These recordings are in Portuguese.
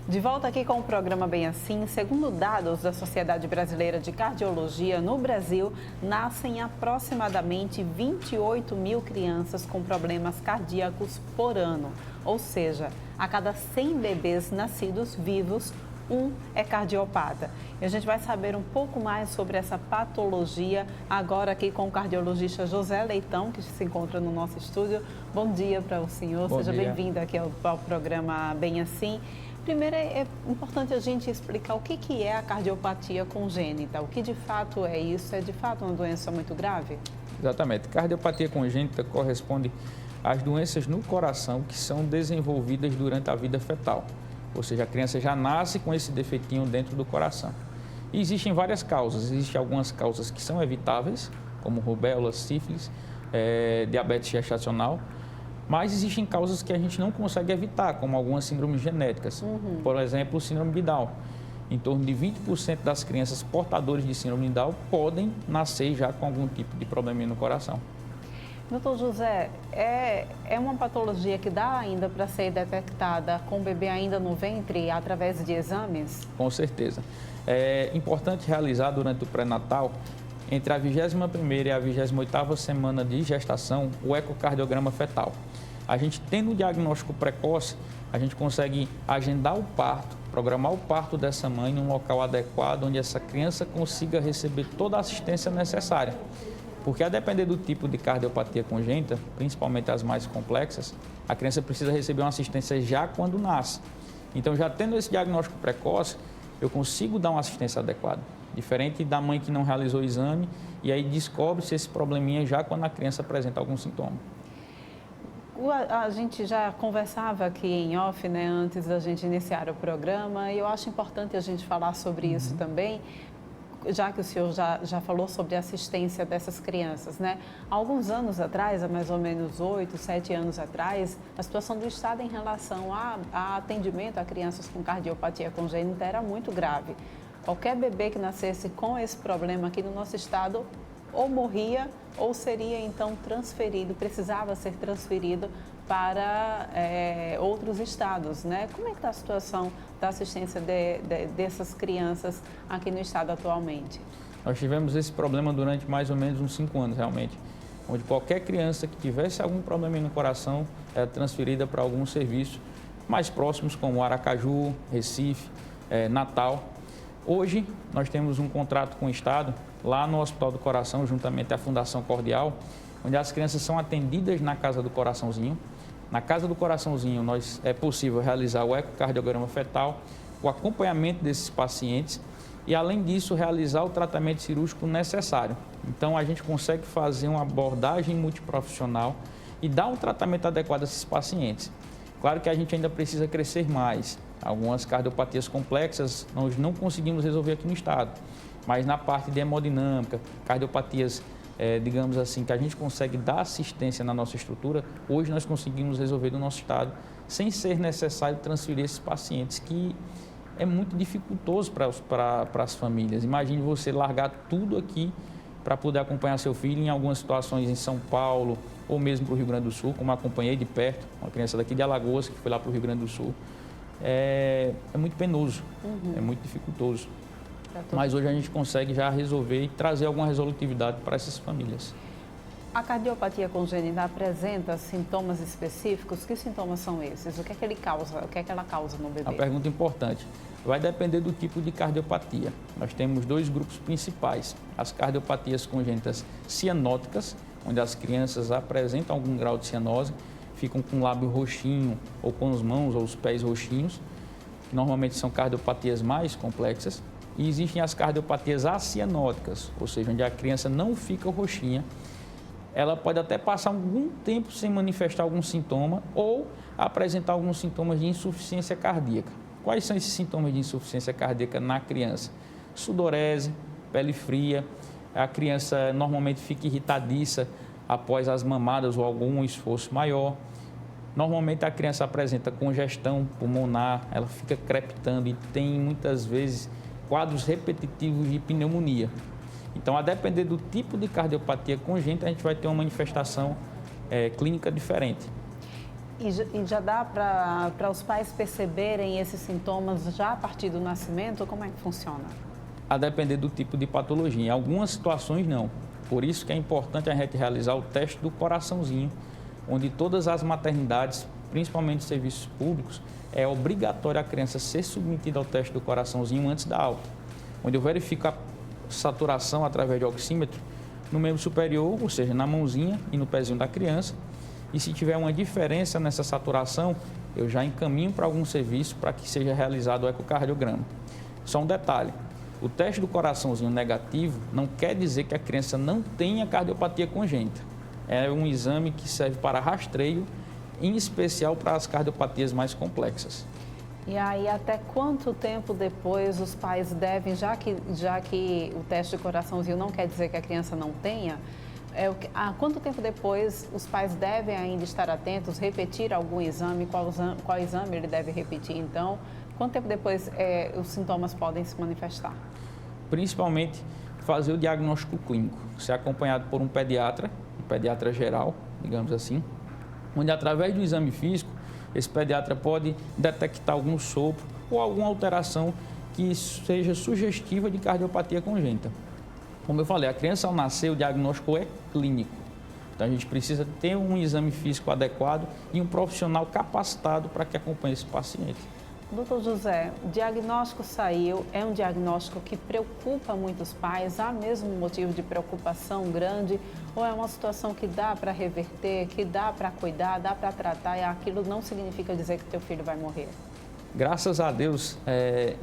De volta aqui com o programa Bem Assim. Segundo dados da Sociedade Brasileira de Cardiologia, no Brasil, nascem aproximadamente 28 mil crianças com problemas cardíacos por ano. Ou seja, a cada 100 bebês nascidos vivos, um é cardiopata. E a gente vai saber um pouco mais sobre essa patologia agora aqui com o cardiologista José Leitão, que se encontra no nosso estúdio. Bom dia para o senhor, seja bem-vindo aqui ao programa Bem Assim. Primeiro, é importante a gente explicar o que é a cardiopatia congênita, o que de fato é isso, é de fato uma doença muito grave? Exatamente. Cardiopatia congênita corresponde às doenças no coração que são desenvolvidas durante a vida fetal, ou seja, a criança já nasce com esse defeitinho dentro do coração. E existem várias causas, existem algumas causas que são evitáveis, como rubéola, sífilis, diabetes gestacional, mas existem causas que a gente não consegue evitar, como algumas síndromes genéticas. Por exemplo, o síndrome de Down. Em torno de 20% das crianças portadoras de síndrome de Down podem nascer já com algum tipo de probleminha no coração. Doutor José, é uma patologia que dá ainda para ser detectada com o bebê ainda no ventre através de exames? Com certeza. É importante realizar durante o pré-natal, entre a 21ª e a 28ª semana de gestação, o ecocardiograma fetal. A gente tendo o diagnóstico precoce, a gente consegue agendar o parto, programar o parto dessa mãe num local adequado, onde essa criança consiga receber toda a assistência necessária. Porque a depender do tipo de cardiopatia congênita, principalmente as mais complexas, a criança precisa receber uma assistência já quando nasce. Então, já tendo esse diagnóstico precoce, eu consigo dar uma assistência adequada. Diferente da mãe que não realizou o exame e aí descobre-se esse probleminha já quando a criança apresenta algum sintoma. A gente já conversava aqui em off, né, antes da gente iniciar o programa, e eu acho importante a gente falar sobre isso também, já que o senhor já falou sobre a assistência dessas crianças, né? Há alguns anos atrás, há mais ou menos 8, 7 anos atrás, a situação do Estado em relação a atendimento a crianças com cardiopatia congênita era muito grave. Qualquer bebê que nascesse com esse problema aqui no nosso estado ou morria ou seria então transferido, precisava ser transferido para outros estados, né? Como é que está a situação da assistência dessas crianças aqui no estado atualmente? Nós tivemos esse problema durante mais ou menos uns 5 anos, realmente, onde qualquer criança que tivesse algum problema no coração era transferida para alguns serviços mais próximos, como Aracaju, Recife, Natal. Hoje, nós temos um contrato com o Estado, lá no Hospital do Coração, juntamente à Fundação Cordial, onde as crianças são atendidas na Casa do Coraçãozinho. Na Casa do Coraçãozinho, é possível realizar o ecocardiograma fetal, o acompanhamento desses pacientes e, além disso, realizar o tratamento cirúrgico necessário. Então, a gente consegue fazer uma abordagem multiprofissional e dar um tratamento adequado a esses pacientes. Claro que a gente ainda precisa crescer mais. Algumas cardiopatias complexas nós não conseguimos resolver aqui no estado, mas na parte de hemodinâmica, cardiopatias, digamos assim, que a gente consegue dar assistência na nossa estrutura, hoje nós conseguimos resolver no nosso estado, sem ser necessário transferir esses pacientes, que é muito dificultoso para as famílias. Imagine você largar tudo aqui para poder acompanhar seu filho em algumas situações em São Paulo ou mesmo para o Rio Grande do Sul, como acompanhei de perto, uma criança daqui de Alagoas que foi lá para o Rio Grande do Sul. É muito penoso, é muito dificultoso. Mas hoje a gente consegue já resolver e trazer alguma resolutividade para essas famílias. A cardiopatia congênita apresenta sintomas específicos? Que sintomas são esses? O que é que ele causa? O que é que ela causa no bebê? Uma pergunta importante. Vai depender do tipo de cardiopatia. Nós temos 2 grupos principais. As cardiopatias congênitas cianóticas, onde as crianças apresentam algum grau de cianose, ficam com o lábio roxinho ou com as mãos ou os pés roxinhos, que normalmente são cardiopatias mais complexas. E existem as cardiopatias acianóticas, ou seja, onde a criança não fica roxinha. Ela pode até passar algum tempo sem manifestar algum sintoma ou apresentar alguns sintomas de insuficiência cardíaca. Quais são esses sintomas de insuficiência cardíaca na criança? Sudorese, pele fria, a criança normalmente fica irritadiça após as mamadas ou algum esforço maior. Normalmente a criança apresenta congestão pulmonar, ela fica crepitando e tem muitas vezes quadros repetitivos de pneumonia. Então, a depender do tipo de cardiopatia congênita, a gente vai ter uma manifestação clínica diferente. E já dá para os pais perceberem esses sintomas já a partir do nascimento? Como é que funciona? A depender do tipo de patologia. Em algumas situações, não. Por isso que é importante a gente realizar o teste do coraçãozinho, onde todas as maternidades, principalmente serviços públicos, é obrigatório a criança ser submetida ao teste do coraçãozinho antes da alta, onde eu verifico a saturação através de oxímetro no membro superior, ou seja, na mãozinha e no pezinho da criança. E se tiver uma diferença nessa saturação, eu já encaminho para algum serviço para que seja realizado o ecocardiograma. Só um detalhe, o teste do coraçãozinho negativo não quer dizer que a criança não tenha cardiopatia congênita. É um exame que serve para rastreio, em especial para as cardiopatias mais complexas. E aí, até quanto tempo depois os pais devem, já que o teste de coraçãozinho não quer dizer que a criança não tenha, há quanto tempo depois os pais devem ainda estar atentos, repetir algum exame, qual exame ele deve repetir? Então, quanto tempo depois os sintomas podem se manifestar? Principalmente fazer o diagnóstico clínico, ser acompanhado por um pediatra geral, digamos assim, onde através do exame físico, esse pediatra pode detectar algum sopro ou alguma alteração que seja sugestiva de cardiopatia congênita. Como eu falei, a criança ao nascer, o diagnóstico é clínico. Então a gente precisa ter um exame físico adequado e um profissional capacitado para que acompanhe esse paciente. Doutor José, o diagnóstico saiu, é um diagnóstico que preocupa muitos pais, há mesmo um motivo de preocupação grande ou é uma situação que dá para reverter, que dá para cuidar, dá para tratar e aquilo não significa dizer que teu filho vai morrer? Graças a Deus,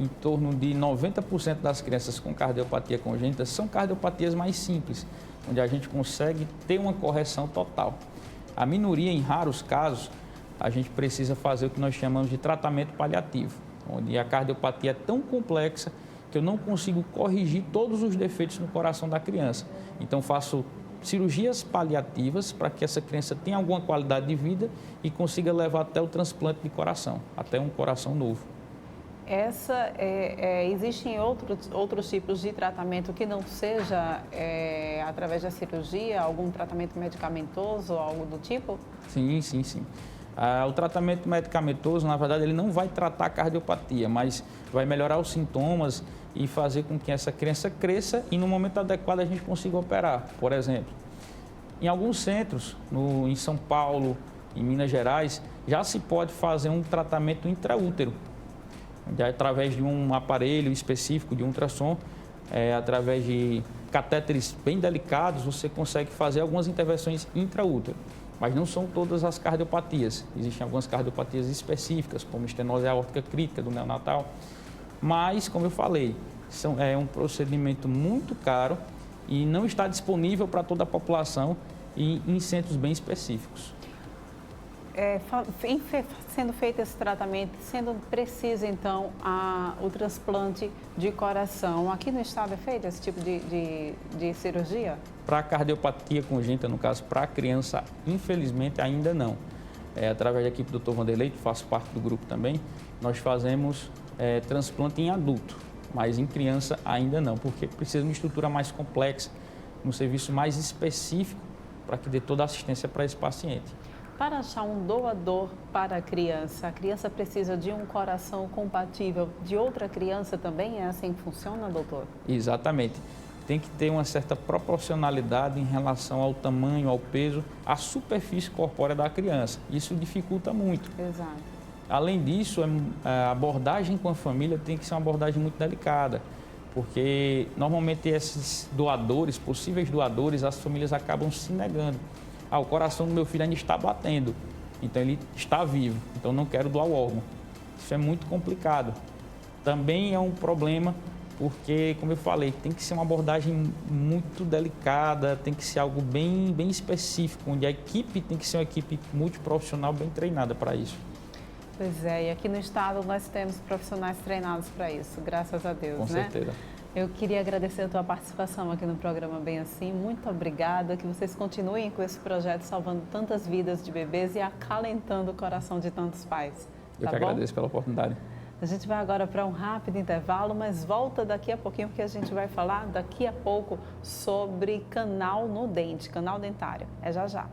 em torno de 90% das crianças com cardiopatia congênita são cardiopatias mais simples, onde a gente consegue ter uma correção total. A minoria, em raros casos, a gente precisa fazer o que nós chamamos de tratamento paliativo, onde a cardiopatia é tão complexa que eu não consigo corrigir todos os defeitos no coração da criança. Então, faço cirurgias paliativas para que essa criança tenha alguma qualidade de vida e consiga levar até o transplante de coração, até um coração novo. Existem outros tipos de tratamento que não seja através da cirurgia, algum tratamento medicamentoso ou algo do tipo? Sim. O tratamento medicamentoso, na verdade, ele não vai tratar a cardiopatia, mas vai melhorar os sintomas e fazer com que essa criança cresça e no momento adequado a gente consiga operar. Por exemplo, em alguns centros, em São Paulo, em Minas Gerais, já se pode fazer um tratamento intraútero, onde através de um aparelho específico de ultrassom, através de catéteres bem delicados, você consegue fazer algumas intervenções intraútero. Mas não são todas as cardiopatias. Existem algumas cardiopatias específicas, como estenose aórtica crítica do neonatal. Mas, como eu falei, é um procedimento muito caro e não está disponível para toda a população e em centros bem específicos. Sendo feito esse tratamento, sendo preciso, então, o transplante de coração, aqui no estado é feito esse tipo de cirurgia? Para a cardiopatia congênita, no caso, para a criança, infelizmente ainda não. Através da equipe do Dr. Vanderlei, que faço parte do grupo também, nós fazemos transplante em adulto, mas em criança ainda não, porque precisa de uma estrutura mais complexa, um serviço mais específico para que dê toda a assistência para esse paciente. Para achar um doador para a criança precisa de um coração compatível de outra criança também? É assim que funciona, doutor? Exatamente. Tem que ter uma certa proporcionalidade em relação ao tamanho, ao peso, à superfície corpórea da criança. Isso dificulta muito. Exato. Além disso, a abordagem com a família tem que ser uma abordagem muito delicada, porque normalmente esses doadores, possíveis doadores, as famílias acabam se negando. O coração do meu filho ainda está batendo, então ele está vivo, então não quero doar o órgão. Isso é muito complicado. Também é um problema porque, como eu falei, tem que ser uma abordagem muito delicada, tem que ser algo bem específico, onde a equipe tem que ser uma equipe multiprofissional bem treinada para isso. Pois é, e aqui no estado nós temos profissionais treinados para isso, graças a Deus, Com certeza. Eu queria agradecer a tua participação aqui no programa Bem Assim. Muito obrigada, que vocês continuem com esse projeto salvando tantas vidas de bebês e acalentando o coração de tantos pais. Eu que agradeço pela oportunidade. A gente vai agora para um rápido intervalo, mas volta daqui a pouquinho, porque a gente vai falar daqui a pouco sobre canal no dente, canal dentário. É já já.